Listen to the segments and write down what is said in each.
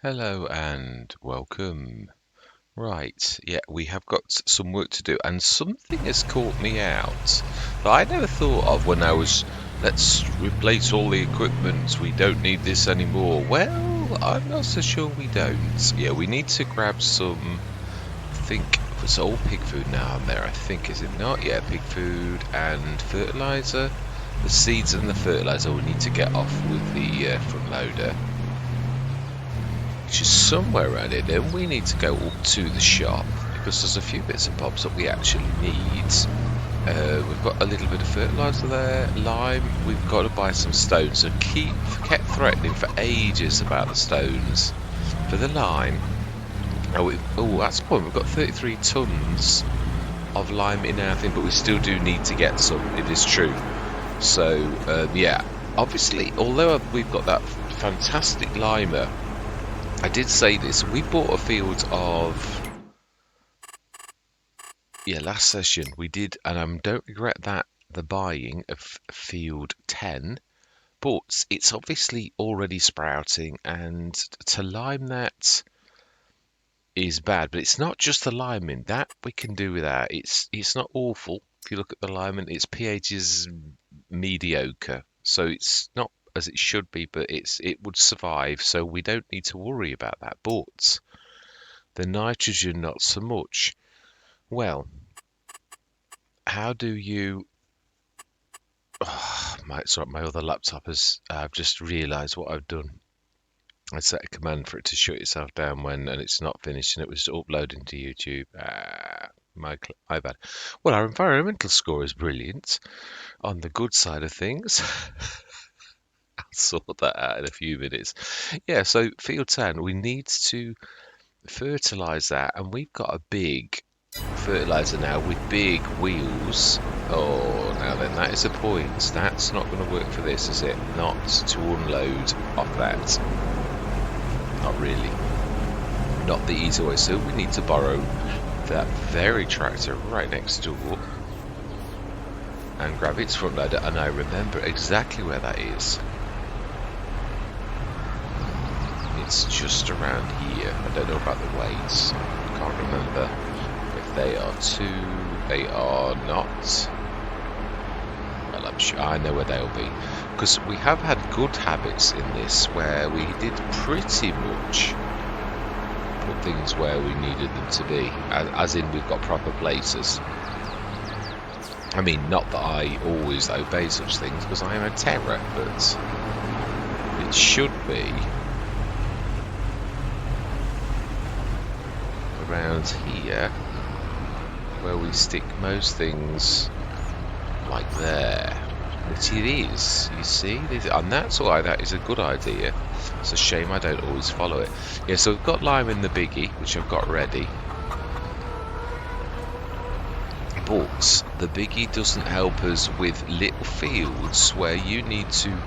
Hello and welcome. Right, yeah, we have got some work to do, and something has caught me out that I never thought of when I was, let's replace all the equipment, we don't need this anymore. Well, I'm not so sure we don't. Yeah, we need to grab some, I think, it's all pig food now on there, I think, is it not? Yeah, pig food and fertilizer. The seeds and the fertilizer we need to get off with the front loader. Which is somewhere around here. Then we need to go up to the shop because there's a few bits and bobs that we actually need. We've got a little bit of fertilizer there, lime. We've got to buy some stones. So kept threatening for ages about the stones for the lime. Oh, that's the point. We've got 33 tons of lime in our thing, but we still do need to get some. It is true. So yeah, obviously, although we've got that fantastic limer. I did say this, we bought a field of, last session we did, and I don't regret that, the buying of field 10, but it's obviously already sprouting, and to lime that is bad, but it's not just the liming, that we can do without. It's not awful. If you look at the liming, its pH is mediocre, so it's not as it should be, but it would survive, so we don't need to worry about that. But the nitrogen, not so much. Well, how do you... Oh, my other laptop has... I've just realised what I've done. I set a command for it to shut itself down and it's not finished, and it was uploading to YouTube. My bad. Well, our environmental score is brilliant on the good side of things. I'll sort that out in a few minutes. Yeah, so field 10, we need to fertilise that, and we've got a big fertiliser now with big wheels. Oh, now then, that is a point. That's not going to work for this, is it? Not to unload off that. Not really. Not the easy way. So we need to borrow that very tractor right next door and grab its front loader, and I remember exactly where that is. It's just around here. I don't know about the weights. I can't remember if they are two. They are not. Well, I'm sure I know where they'll be, because we have had good habits in this where we did pretty much put things where we needed them to be, as in we've got proper places. I mean, not that I always obey such things, because I am a terror, but it should be around here where we stick most things, like there, which it is, you see, and that's why that is a good idea. It's a shame I don't always follow it. Yeah, so we've got lime in the biggie, which I've got ready, but the biggie doesn't help us with little fields where you need to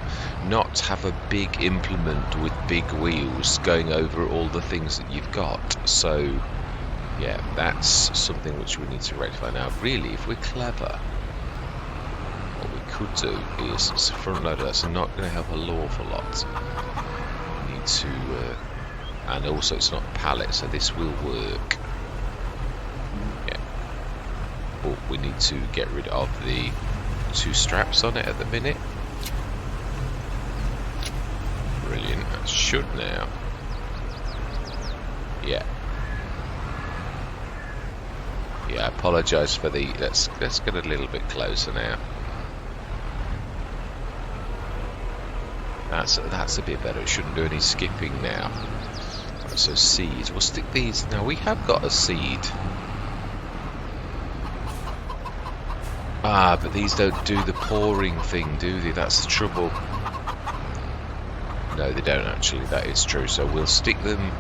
not have a big implement with big wheels going over all the things that you've got. So yeah, that's something which we need to rectify. Now really, if we're clever, what we could do is, it's a front loader, that's not going to help a awful lot. We need to and also it's not a pallet, so this will work. Yeah, but we need to get rid of the two straps on it at the minute. Brilliant, that should now. Yeah, I apologise for the... Let's get a little bit closer now. That's a bit better. It shouldn't do any skipping now. Right, so seeds. We'll stick these. Now we have got a seed. Ah, but these don't do the pouring thing, do they? That's the trouble. No, they don't actually. That is true. So we'll stick them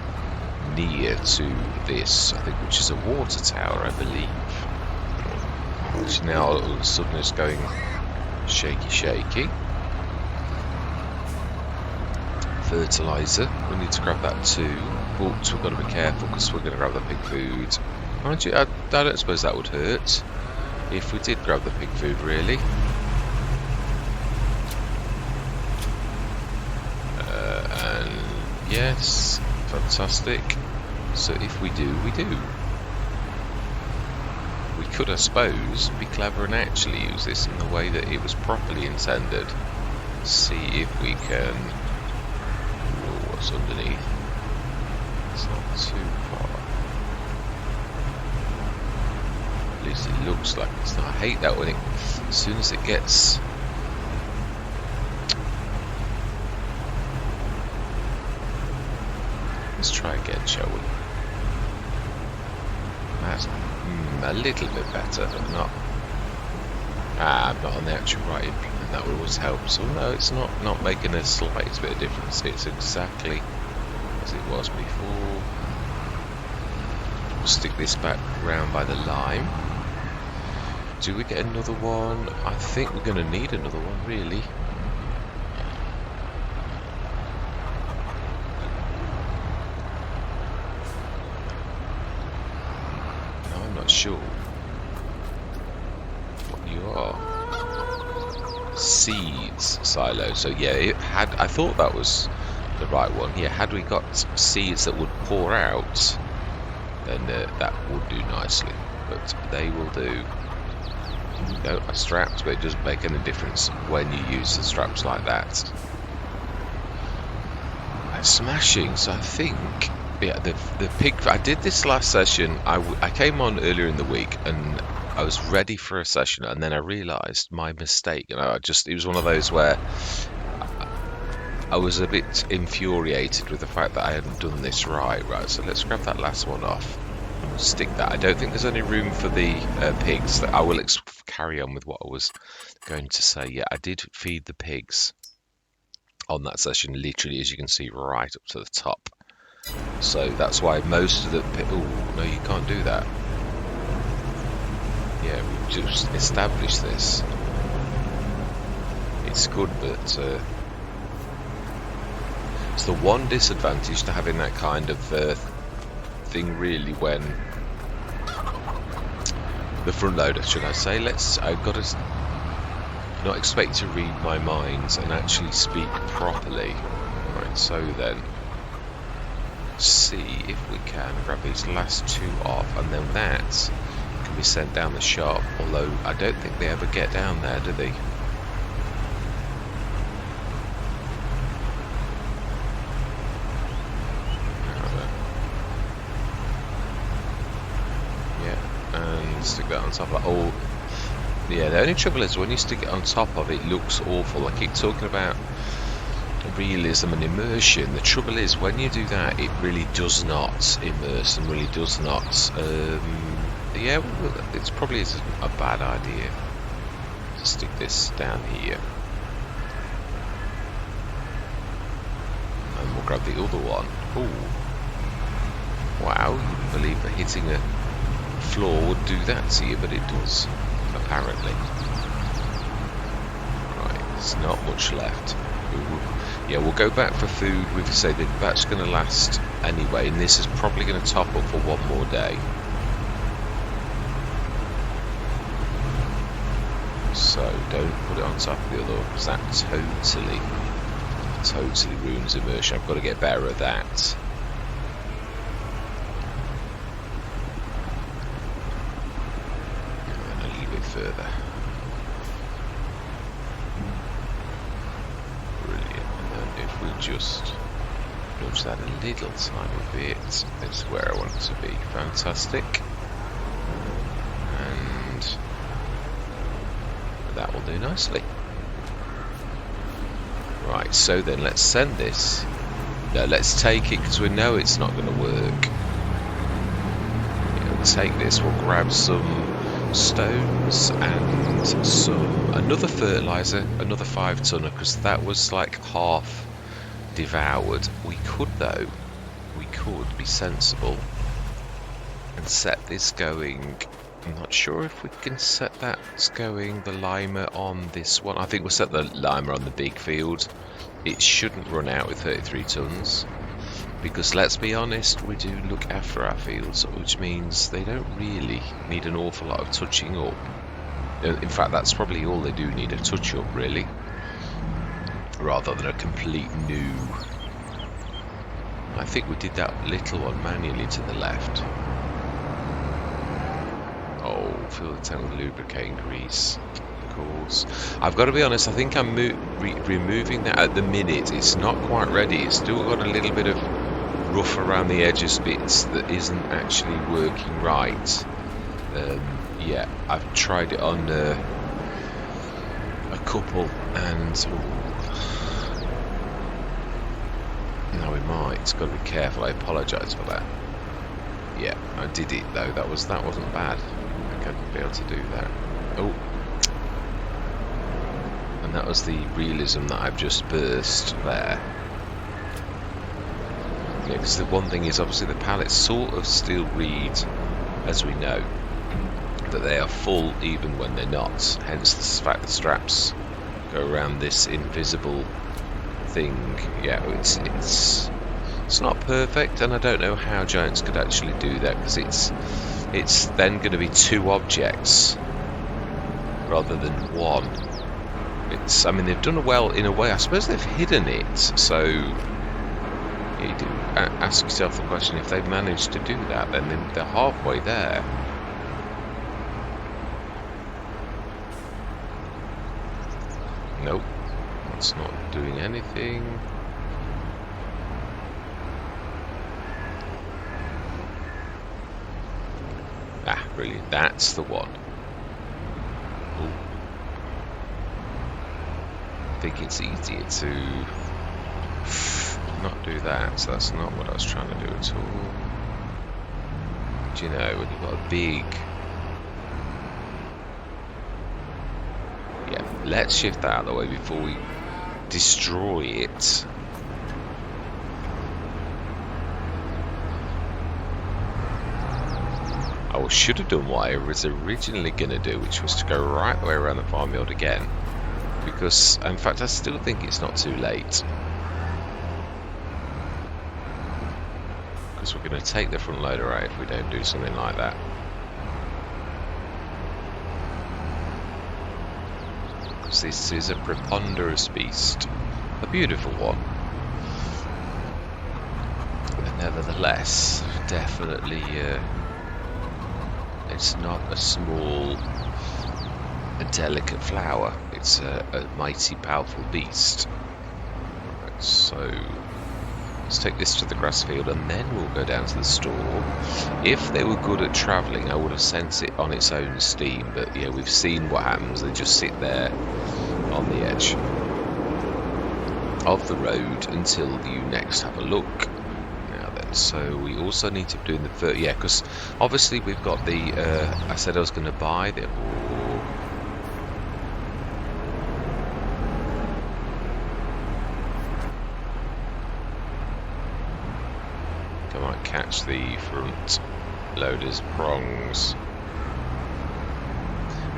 near to this, I think, which is a water tower, I believe, which now all of a sudden is going shaky. Fertilizer, we need to grab that too, but we've got to be careful because we're going to grab the pig food. Mind you, I don't suppose that would hurt if we did grab the pig food, really. And yes, Fantastic. So if we do, we do. We could, I suppose, be clever and actually use this in the way that it was properly intended. See if we can... Ooh, what's underneath? It's not too far. At least it looks like it's not. I hate that when it... As soon as it gets... Let's try again, shall we? That's a little bit better, but not... I'm not on the actual right implement. That would always help. So no, it's not making a slightest bit of difference. It's exactly as it was before. We'll stick this back round by the lime. Do we get another one? I think we're going to need another one, really. No, I'm not sure what you are. Seeds silo. So yeah, it had. I thought that was the right one. Yeah, had we got seeds that would pour out, then that would do nicely. But they will do. No, straps, but it doesn't make any difference when you use the straps like that. Smashing. So I think, yeah, the pig. I did this last session. I came on earlier in the week and I was ready for a session, and then I realised my mistake. And it was one of those where I was a bit infuriated with the fact that I hadn't done this right. So let's grab that last one off. Stick that. I don't think there's any room for the pigs. I will carry on with what I was going to say. Yeah, I did feed the pigs on that session, literally, as you can see, right up to the top. So that's why most of the... Oh, no, you can't do that. Yeah, we've just established this. It's good, but... it's the one disadvantage to having that kind of... thing really, when the front loader, should I say, I've got to not expect to read my mind and actually speak properly. Alright, so then see if we can grab these last two off, and then that can be sent down the shop, although I don't think they ever get down there, do they? Stick that on top of that. Oh, yeah, the only trouble is when you stick it on top of it, it looks awful. I keep talking about realism and immersion. The trouble is when you do that, it really does not immerse and really does not. Yeah, it's probably a bad idea to stick this down here. And we'll grab the other one. Oh, wow, you wouldn't believe that hitting a floor would do that to you, but it does, apparently. Right, there's not much left. Yeah, we'll go back for food. We've said that that's going to last anyway, and this is probably going to top up for one more day. So don't put it on top of the other, because that totally ruins immersion. I've got to get better at that. Further. Brilliant. And then if we just nudge that a little tiny bit, it's where I want it to be. Fantastic. And that will do nicely. Right, so then let's send this. No, let's take it, because we know it's not going to work. We'll take this, we'll grab some stones and another fertilizer, another 5-tonner, because that was like half devoured. We could be sensible and set this going. I'm not sure if we can set that going, the limer on this one. I think we'll set the limer on the big field. It shouldn't run out with 33 tons. Because let's be honest, we do look after our fields, which means they don't really need an awful lot of touching up. In fact, that's probably all they do need, a touch up, really, rather than a complete new. I think we did that little one manually to the left. Oh, fill the tank with lubricating grease. Of course. I've got to be honest, I think I'm removing that at the minute. It's not quite ready. It's still got a little bit of rough around the edges bits that isn't actually working right. Yeah, I've tried it on a couple and now we might. It's got to be careful. I apologise for that. Yeah, I did it though. That wasn't bad. I can't be able to do that. Oh, and that was the realism that I've just burst there. Yeah, because the one thing is obviously the pallets sort of still read, as we know, that they are full even when they're not. Hence the fact the straps go around this invisible thing. Yeah, it's not perfect, and I don't know how Giants could actually do that, because it's then going to be two objects rather than one. I mean, they've done well in a way. I suppose they've hidden it, so you do ask yourself the question: if they've managed to do that, then they're halfway there. Nope, that's not doing anything. Ah, brilliant. That's the one. Ooh. I think it's easier to not do that, so that's not what I was trying to do at all. Do you know, when you've got a big... Yeah, let's shift that out of the way before we destroy it. I should have done what I was originally going to do, which was to go right the way around the farmyard again. Because, in fact, I still think it's not too late. Because we're going to take the front loader out if we don't do something like that. Because this is a preponderous beast. A beautiful one. But nevertheless, definitely... it's not a small, a delicate flower. It's a mighty, powerful beast. Right, so let's take this to the grass field, and then we'll go down to the store. If they were good at travelling, I would have sent it on its own steam. But yeah, we've seen what happens. They just sit there on the edge of the road until you next have a look. So we also need to be doing the yeah, because obviously we've got the I said I was going to buy the I might catch the front loader's prongs.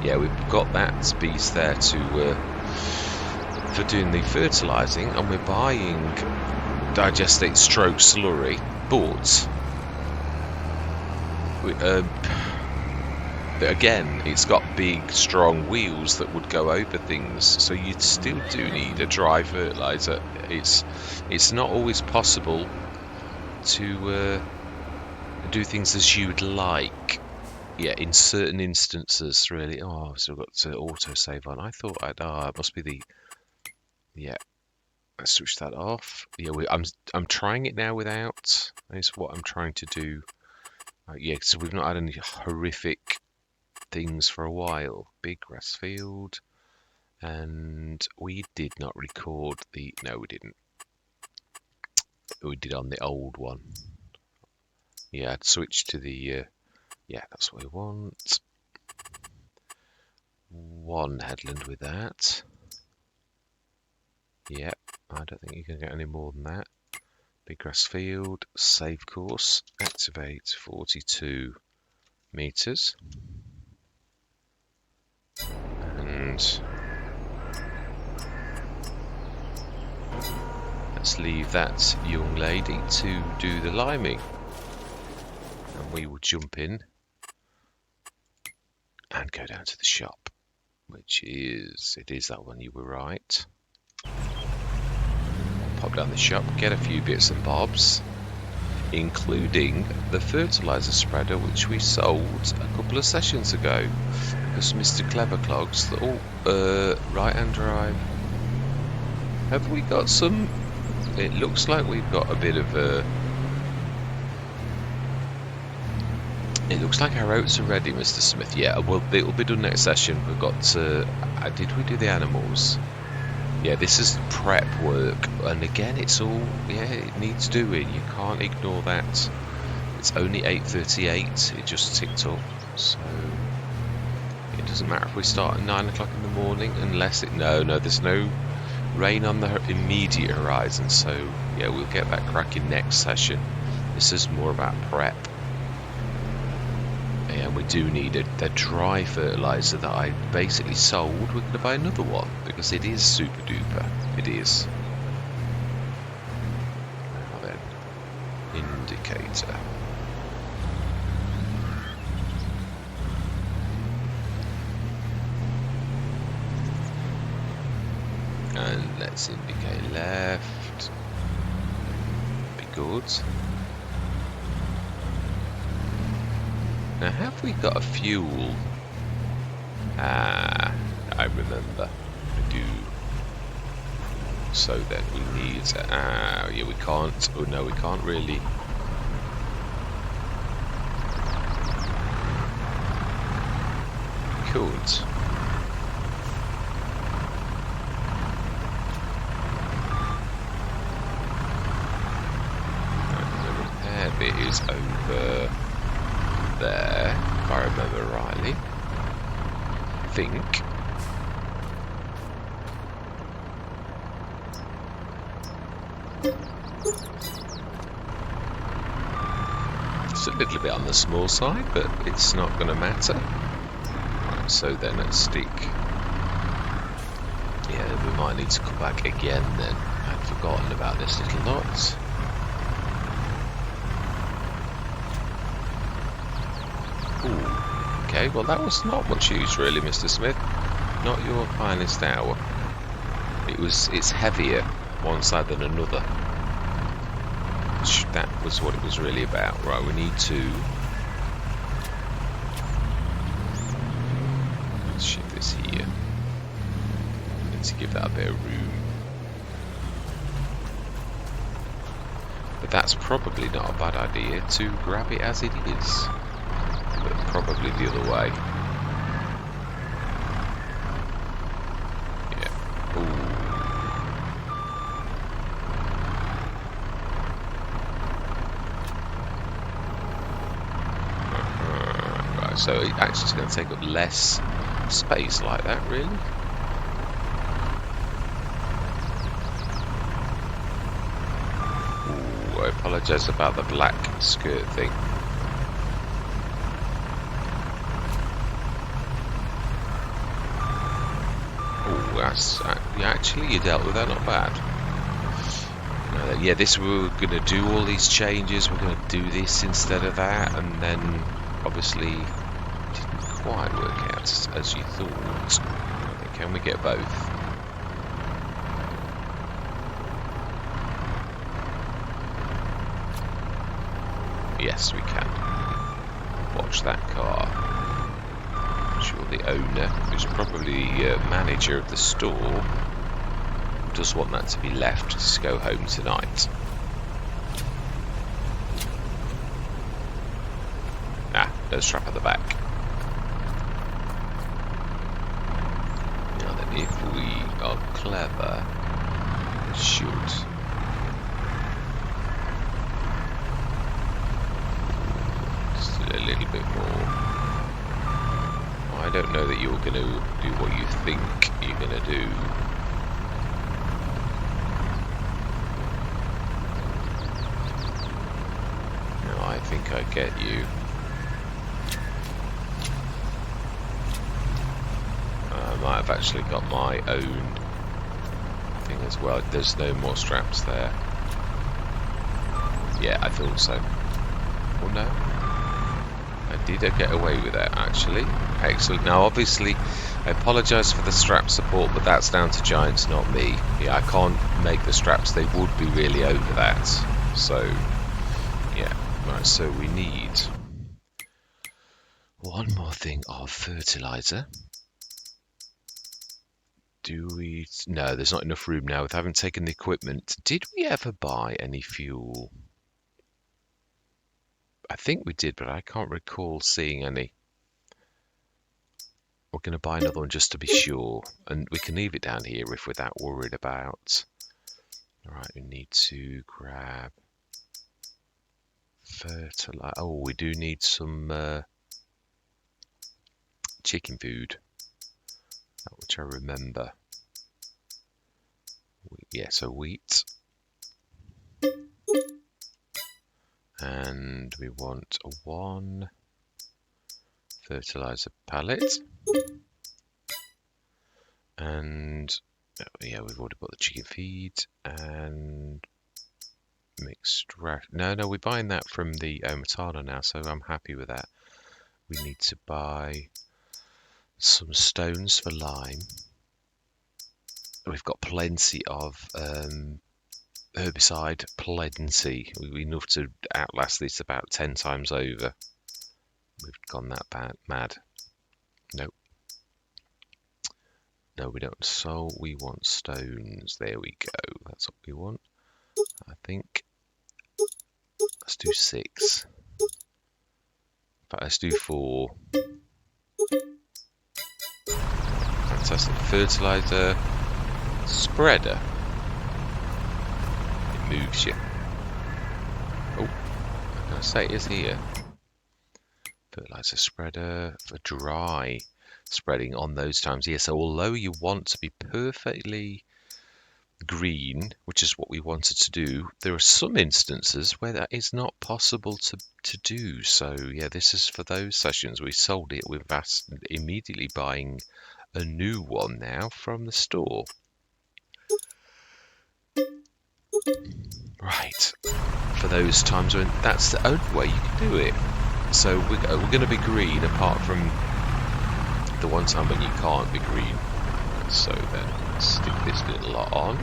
Yeah, we've got that beast there to for doing the fertilising, and we're buying digestate stroke slurry. But again, it's got big, strong wheels that would go over things, so you still do need a dry fertilizer. It's not always possible to do things as you'd like. Yeah, in certain instances, really. Oh, I've still got to autosave on. I thought it must be the... Yeah. Let's switch that off. Yeah, I'm trying it now without. Is what I'm trying to do. Yeah, so we've not had any horrific things for a while. Big grass field, and we did not record the. No, we didn't. We did on the old one. Yeah, I'd switch to the. Yeah, that's what we want. One headland with that. Yep. I don't think you can get any more than that. Big grass field, save course, activate 42 meters. And let's leave that young lady to do the liming. And we will jump in and go down to the shop, which is, it is that one, you were right. Pop down the shop, get a few bits and bobs. including the fertilizer spreader which we sold a couple of sessions ago because Mr. Clever Clogs right hand drive. Have we got some? It looks like we've got a bit of a. It looks like our oats are ready, Mr. Smith. Yeah, well, it'll be done next session. We've got to. Did we do the animals? Yeah, this is prep work, and again, it's all. Yeah, it needs doing. You can't ignore that. It's only 8:38. It just ticked up, so it doesn't matter if we start at 9 o'clock in the morning, unless it. No, there's no rain on the immediate horizon. So yeah, we'll get that cracking next session. This is more about prep. And we do need a dry fertilizer that I basically sold. We're going to buy another one because it is super duper. It is. Now then, indicator. And let's indicate left. Be good. Now, have we got a fuel? I remember. I do. So then we need. Yeah, we can't. Oh no, we can't really. Could. The repair bit is over there, if I remember rightly. I think. It's a little bit on the small side, but it's not going to matter. Right, so then let's stick. Yeah, we might need to come back again then. I'd forgotten about this little lot. Okay, well that was not much use really, Mr. Smith. Not your finest hour. It's heavier one side than another. That was what it was really about. Right, we need to. Let's shift this here. We need to give that a bit of room. But that's probably not a bad idea to grab it as it is. But probably the other way. Yeah. Ooh. Right, so it actually is going to take up less space like that, really. Ooh, I apologise about the black skirt thing. Actually, you dealt with that not bad. Yeah, this we're going to do all these changes. We're going to do this instead of that, and then obviously didn't quite work out as you thought. Okay, can we get both? Yes, we can. Watch that car. Sure, the owner, who's probably manager of the store, does want that to be left to go home tonight. No strap at the back. Now then, if we are clever, we should. Still a little bit more. I don't know that you're going to do what you think you're going to do. No, I think I get you. I might have actually got my own thing as well. There's no more straps there. Yeah, I thought so. Oh no. Did I get away with that, actually? Excellent. Now, obviously, I apologise for the strap support, but that's down to Giants, not me. Yeah, I can't make the straps. They would be really over that. So, yeah, Right, so we need one more thing of fertilizer. Do we? No, there's not enough room now with having taken the equipment. Did we ever buy any fuel? I think we did, but I can't recall seeing any. We're going to buy another one just to be sure, and we can leave it down here if we're that worried about. Right, we need to grab fertilizer. Oh, we do need some chicken food, which I remember. Yeah, so wheat. And we want one fertilizer pallet. And yeah, we've already bought the chicken feed and mixed no, we're buying that from the Matana now, so I'm happy with that. We need to buy some stones for lime. We've got plenty of herbicide, plenty. Enough to outlast this about 10 times over. We've gone that mad. Nope. No, we don't. So we want stones. There we go. That's what we want. I think. Let's do 6. In fact, let's do 4. Fantastic. Fertilizer. Spreader. It moves you. Oh, I'm going to say it is here. Fertilizer spreader for dry spreading on those times. Yeah, so although you want to be perfectly green, which is what we wanted to do, there are some instances where that is not possible to do. So yeah, this is for those sessions. We sold it with Vast immediately buying a new one now from the store. Right, for those times when that's the only way you can do it. So we're going to be green apart from the one time when you can't be green. So then let's stick this little lot on.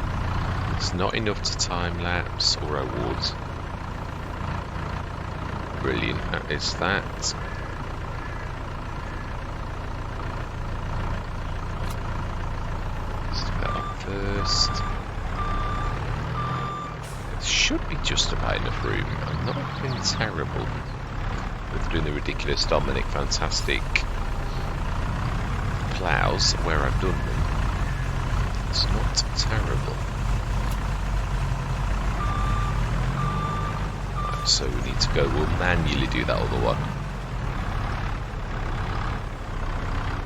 It's not enough to time lapse or awards. Brilliant, that is that. Stick that on first. It should be just about enough room. I'm not being terrible with doing the ridiculous Dominic fantastic plows where I've done them. It's not terrible. Right, so we need to go, we'll manually do that other one.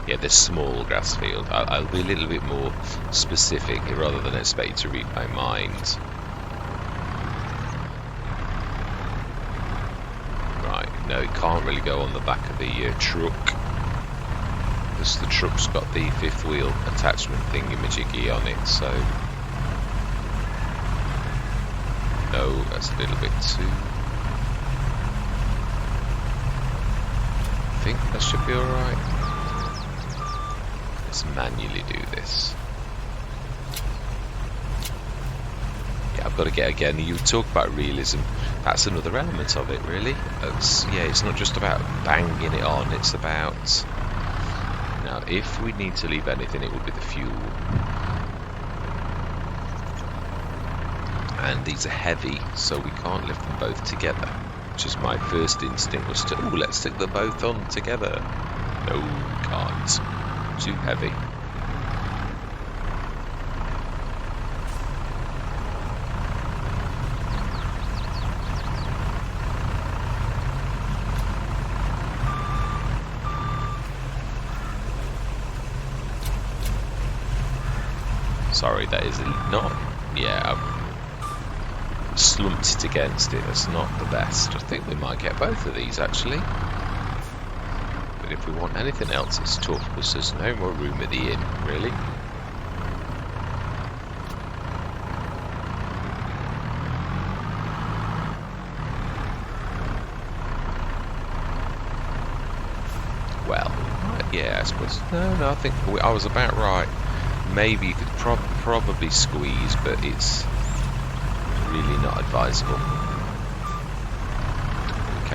Yeah, this small grass field. I'll be a little bit more specific rather than expect you to read my mind. No, it can't really go on the back of the truck because the truck's got the 5th wheel attachment thingy-majiggy on it, so no, that's a little bit too. I think that should be alright. Let's manually do this. Yeah, I've got to get again. You talk about realism. That's another element of it, really. It's not just about banging it on. It's about, now, if we need to leave anything, it would be the fuel. And these are heavy, so we can't lift them both together. Which is my first instinct was to, let's stick them both on together. No, can't. Too heavy. Sorry, that is not, I've slumped it against it. That's not the best. I think we might get both of these actually. But if we want anything else, it's tough because there's no more room at the inn, really. Well, yeah, I suppose. No, I think I was about right. Maybe you could probably squeeze, but it's really not advisable.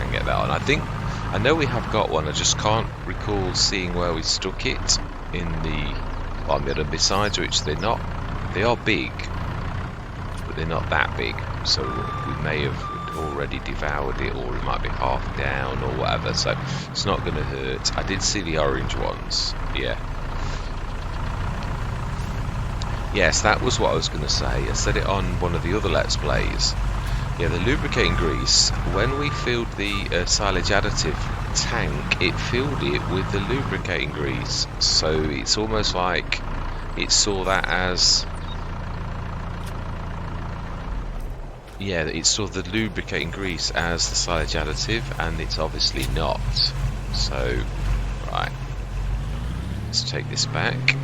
can get that on. I know we have got one, I just can't recall seeing where we stuck it in the bit. And besides which, they are big, but they're not that big, so we may have already devoured it, or it might be half down or whatever, so it's not going to hurt. I did see the orange ones. Yes, that was what I was going to say. I said it on one of the other Let's Plays. Yeah, the lubricating grease, when we filled the silage additive tank, it filled it with the lubricating grease, so it's almost like it saw that as, yeah, it saw the lubricating grease as the silage additive, and it's obviously not. So, right, let's take this back.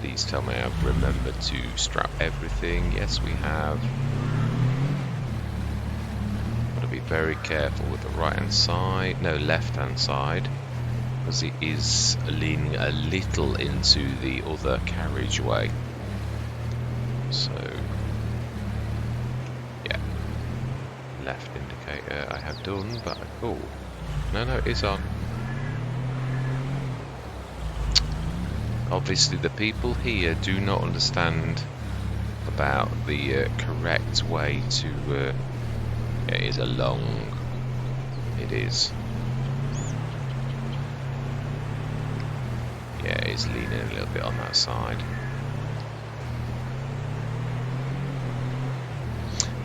Please tell me I've remembered to strap everything. Yes, we have. Got to be very careful with the right hand side, no, left hand side, because it is leaning a little into the other carriageway. So, yeah, left indicator I have done, but oh, no, it is on. Obviously, the people here do not understand about the correct way to. Yeah, it is a long. It is. Yeah, it's leaning a little bit on that side.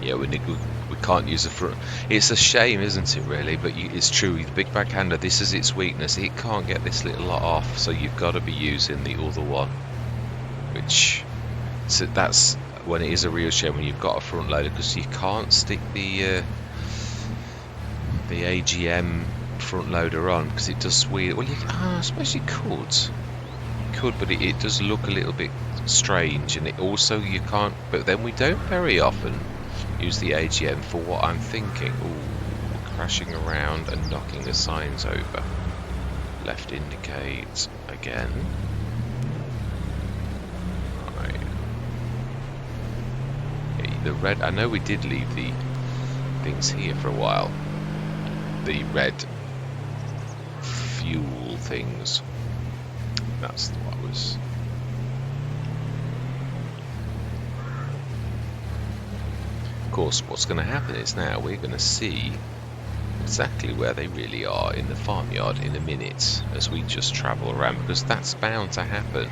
Yeah, we can't use the front. It's a shame, isn't it, really? But it's true, the big backhander, this is its weakness. It can't get this little lot off, so you've got to be using the other one. Which, so that's when it is a real shame when you've got a front loader, because you can't stick the AGM front loader on, because it does weird. Well, I suppose you could, but it does look a little bit strange, and it also you can't. But then we don't very often use the AGM for what I'm thinking. Ooh, crashing around and knocking the signs over. Left indicates again. Right. Yeah, the red. I know we did leave the things here for a while. The red fuel things. That's what was. Of course, what's going to happen is now we're going to see exactly where they really are in the farmyard in a minute as we just travel around, because that's bound to happen.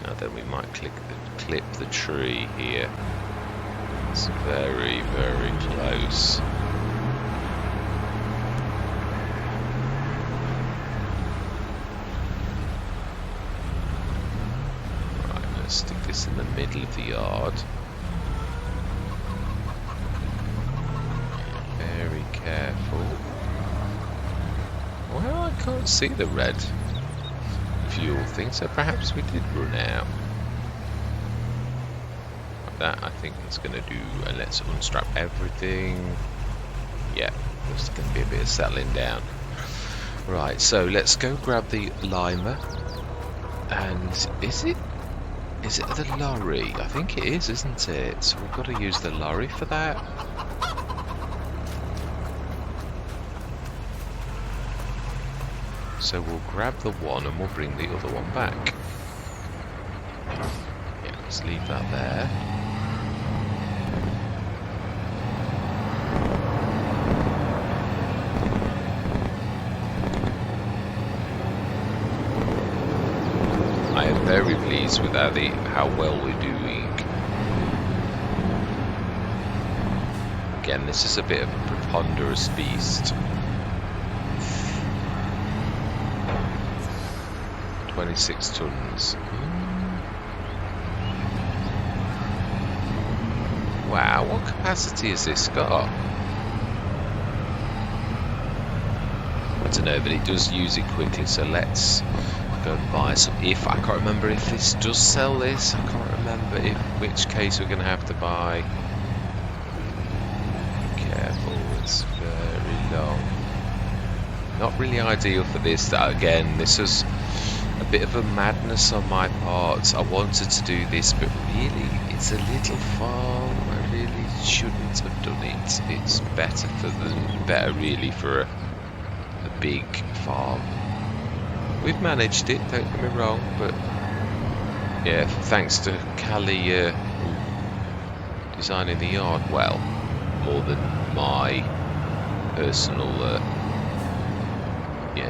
Now then we might clip the tree here. It's very, very close. Right, let's stick this in the middle of the yard. Very careful. Well, I can't see the red fuel thing, so perhaps we did run out. Like that, I think it's going to do, and let's unstrap everything. Yeah, there's going to be a bit of settling down. Right, so let's go grab the limer. And is it the lorry? I think it is, isn't it? So we've got to use the lorry for that. So we'll grab the one and we'll bring the other one back. Yeah, let's leave that there. I am very pleased with how well we're doing. Again, this is a bit of a preponderous beast. 26 tons. Wow, what capacity has this got? I don't know, but it does use it quickly, so let's go and buy some. I can't remember if this does sell this. I can't remember which case we're going to have to buy. Careful, it's very long. Not really ideal for this. Again, this is a bit of a madness on my part. I wanted to do this, but really, it's a little far. I really shouldn't have done it. It's better really for a big farm. We've managed it, don't get me wrong, but yeah, thanks to Kalle designing the yard well, more than my personal,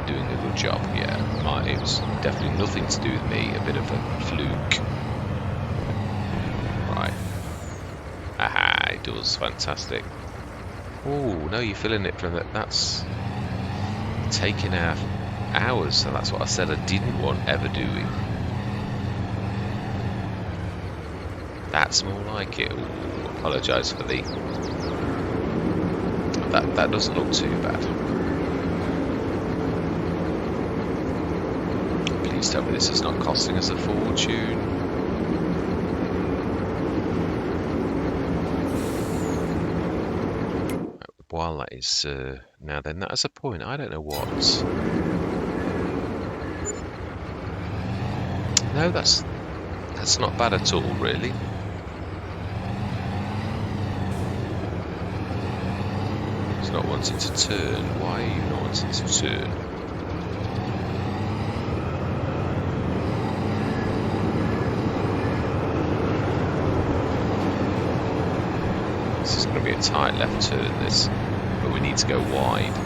doing a good job. Yeah, it was definitely nothing to do with me, a bit of a fluke. Right. Aha, it does, fantastic. Oh, no, you're filling it from that. That's taking hours, so that's what I said I didn't want ever doing. That's more like it. Ooh, apologise for the... That doesn't look too bad. Please tell me this is not costing us a fortune. While that is... now then, that is a point. I don't know what... No, that's not bad at all, really. It's not wanting to turn. Why are you not wanting to turn? This is going to be a tight left turn, this, but we need to go wide.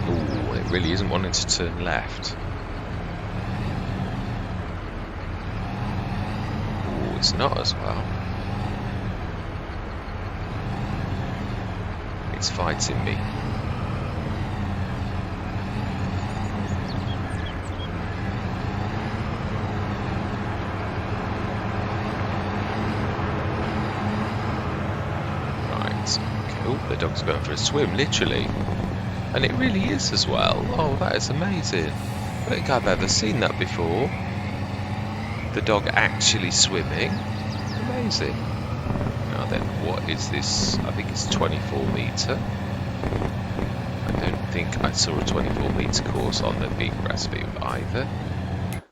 Ooh, it really isn't wanting to turn left. Ooh, it's not as well. It's fighting me. Oh, the dog's going for a swim, literally. And it really is as well. Oh, that is amazing. I don't think I've ever seen that before. The dog actually swimming. Amazing. Now then, what is this? I think it's 24 metre. I don't think I saw a 24 metre course on the big recipe either.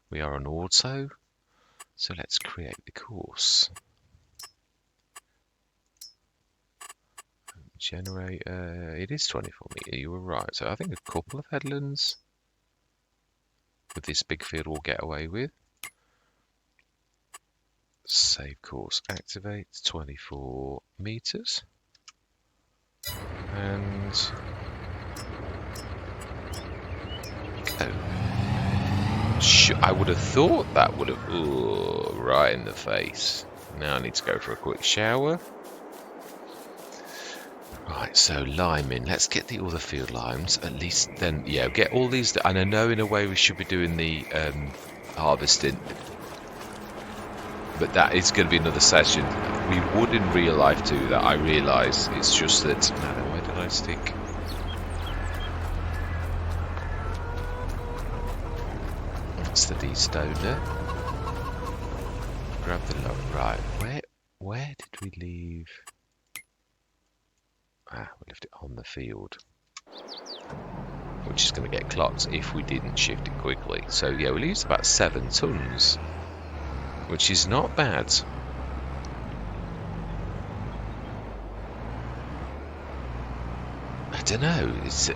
We are on auto. So let's create the course. Generate, it is 24 metre, you were right. So I think a couple of headlands with this big field we'll get away with. Save course, activate, 24 metres. And go. I would have thought that would have, ooh, right in the face. Now I need to go for a quick shower. Right, so liming. Let's get the other field limes. At least then, yeah, get all these. And I know in a way we should be doing the harvesting, but that is going to be another session. We would in real life do that. I realise. It's just that. No, where did I stick? That's the de-stoner. Grab the log. Right, where did we leave? Ah, we left it on the field, which is going to get clocked if we didn't shift it quickly. So yeah, we'll use about 7 tons, which is not bad. I don't know, it's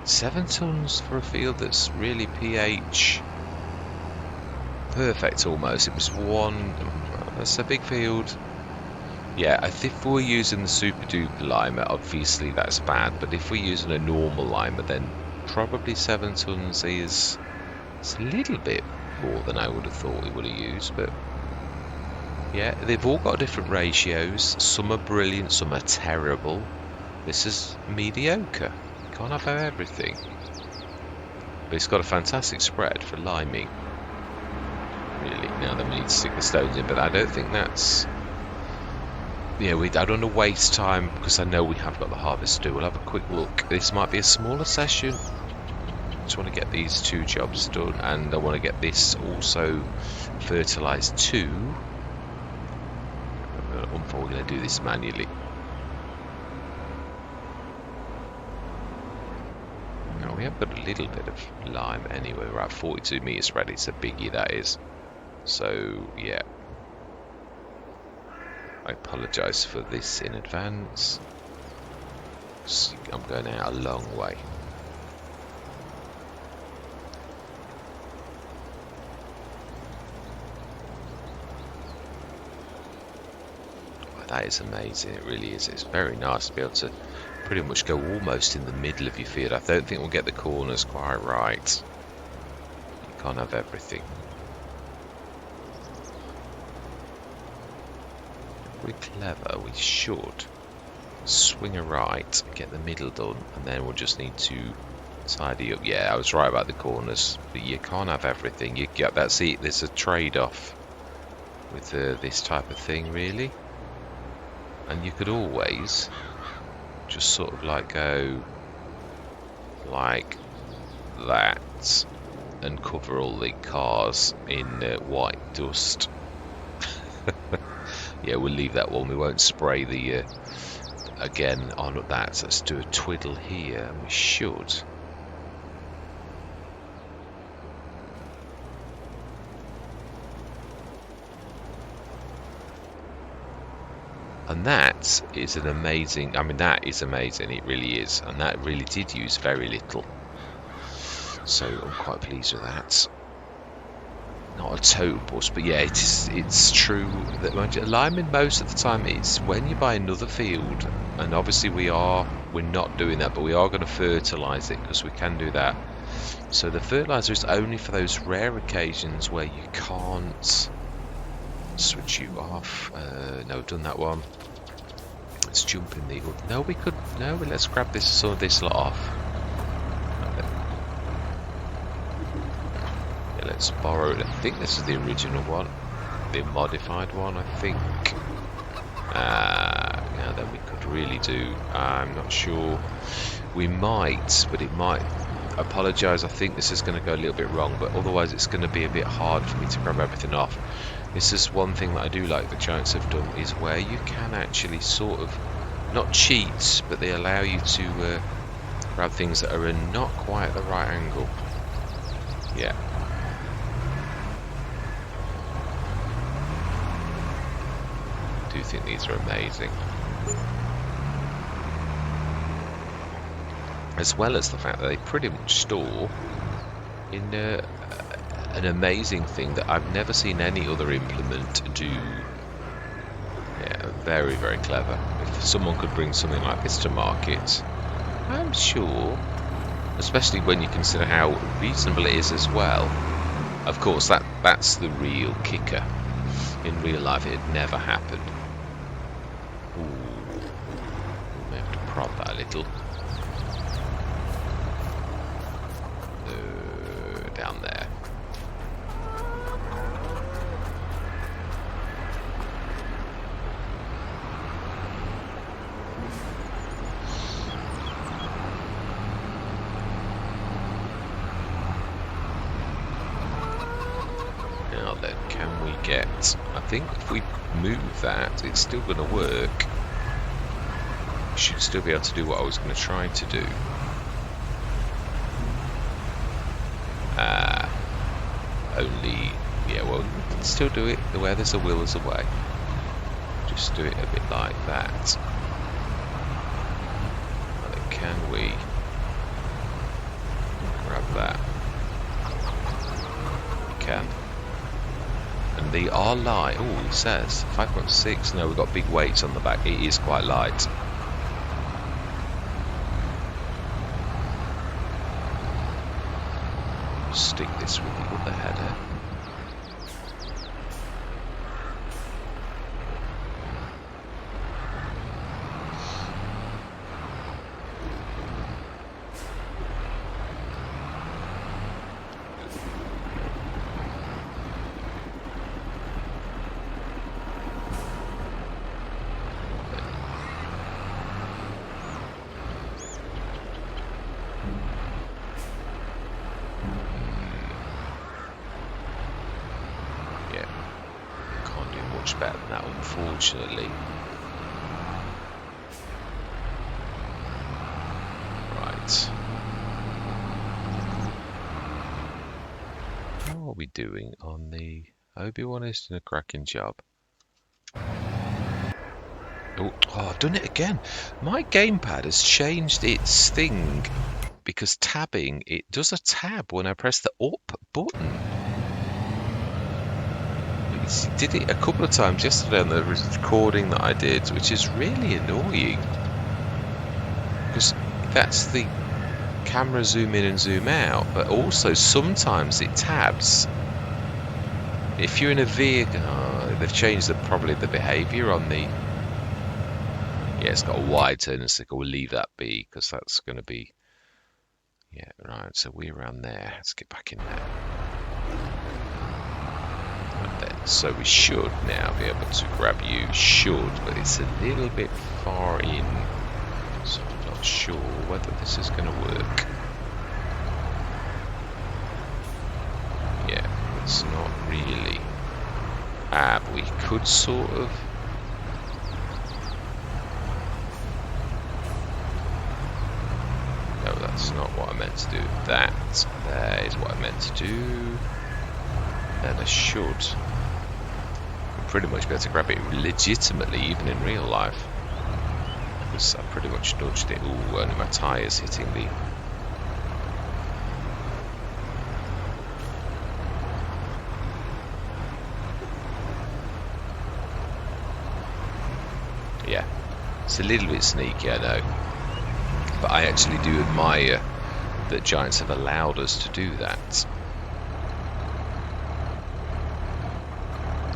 7 tons for a field that's really pH perfect almost. It was one, that's a big field. Yeah, if we're using the super duper limer, obviously that's bad, but if we're using a normal limer, then probably 7 tons is a little bit more than I would have thought we would have used. But yeah, they've all got different ratios. Some are brilliant, some are terrible. This is mediocre. You can't have everything. But it's got a fantastic spread for liming. Really, now then we need to stick the stones in, but I don't think that's... Yeah, I don't want to waste time because I know we have got the harvest to do. We'll have a quick look. This might be a smaller session. Just want to get these 2 jobs done, and I want to get this also fertilised too. We're going to do this manually. Now we have got a little bit of lime anyway. We're at 42 metre spread. It's a biggie, that is. So yeah. I apologise for this in advance. I'm going out a long way. That is amazing, it really is. It's very nice to be able to pretty much go almost in the middle of your field. I don't think we'll get the corners quite right. You can't have everything. If we're clever, we should swing a right, get the middle done, and then we'll just need to tidy up. Yeah, I was right about the corners, but you can't have everything. You get that. See, there's a trade-off with this type of thing, really. And you could always just sort of like go like that and cover all the cars in white dust. Yeah, we'll leave that one. We won't spray the again on that. So let's do a twiddle here, and we should. And that is an amazing, I mean, that is amazing, it really is. And that really did use very little. So I'm quite pleased with that. Not a total bust, but yeah, it's true that alignment most of the time is when you buy another field, and obviously we're not doing that, but we are going to fertilise it because we can do that. So the fertiliser is only for those rare occasions where you can't switch you off. No, we've done that one. Let's jump in the. No, we could. No, let's grab some of this lot off. Okay. Yeah, let's borrow it. I think this is the original one, the modified one. I think. Now then, we could really do. I'm not sure. We might, but it might. I apologise. I think this is going to go a little bit wrong, but otherwise it's going to be a bit hard for me to grab everything off. This is one thing that I do like the Giants have done, is where you can actually sort of, not cheat, but they allow you to grab things that are not quite at the right angle. Yeah. I do think these are amazing. As well as the fact that they pretty much store in an amazing thing that I've never seen any other implement do. Yeah, very, very clever. If someone could bring something like this to market, I'm sure, especially when you consider how reasonable it is as well. Of course, that's the real kicker. In real life, it'd never happen. Ooh, we may have to prod that a little. Down there. Now then, can we get... I think if we move that, it's still going to work. We should still be able to do what I was going to try to do. Only, yeah, well, we can still do it. Where there's a will, there's a way. Just do it a bit like that. And then can we grab that? We can. And they are light. Oh, it says 5.6. No, we've got big weights on the back. It is quite light. Stick this with the other header. Better than that, unfortunately. Right. How are we doing on the... Obi-Wan is doing a cracking job. Oh, I've done it again. My gamepad has changed its thing because tabbing, it does a tab when I press the up button. It did it a couple of times yesterday on the recording that I did, which is really annoying. Because that's the camera zoom in and zoom out, but also sometimes it tabs. If you're in a vehicle, they've changed probably the behaviour on the. Yeah, it's got a wide turn signal. We'll leave that be because that's going to be. Yeah, right. So we're around there. Let's get back in there. Right then. So we should now be able to grab you. Should, but it's a little bit far in, so I'm not sure whether this is going to work. Yeah, it's not really. But we could sort of. No, that's not what I meant to do. That there is what I meant to do. And I should pretty much be able to grab it legitimately, even in real life. Because I pretty much dodged it. Ooh, only my tyres hitting the. Yeah, it's a little bit sneaky, I know. But I actually do admire that Giants have allowed us to do that.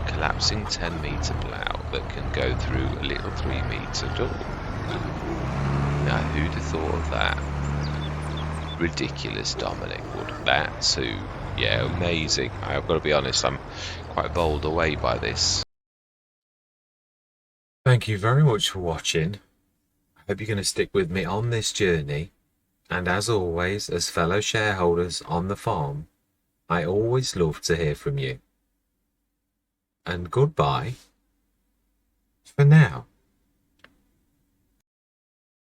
Collapsing 10-metre plough that can go through a little 3-metre door. Now, who'd have thought of that? Ridiculous, Dominic would. That's who. Yeah, amazing. I've got to be honest, I'm quite bowled away by this. Thank you very much for watching. I hope you're going to stick with me on this journey. And as always, as fellow shareholders on the farm, I always love to hear from you. And goodbye for now.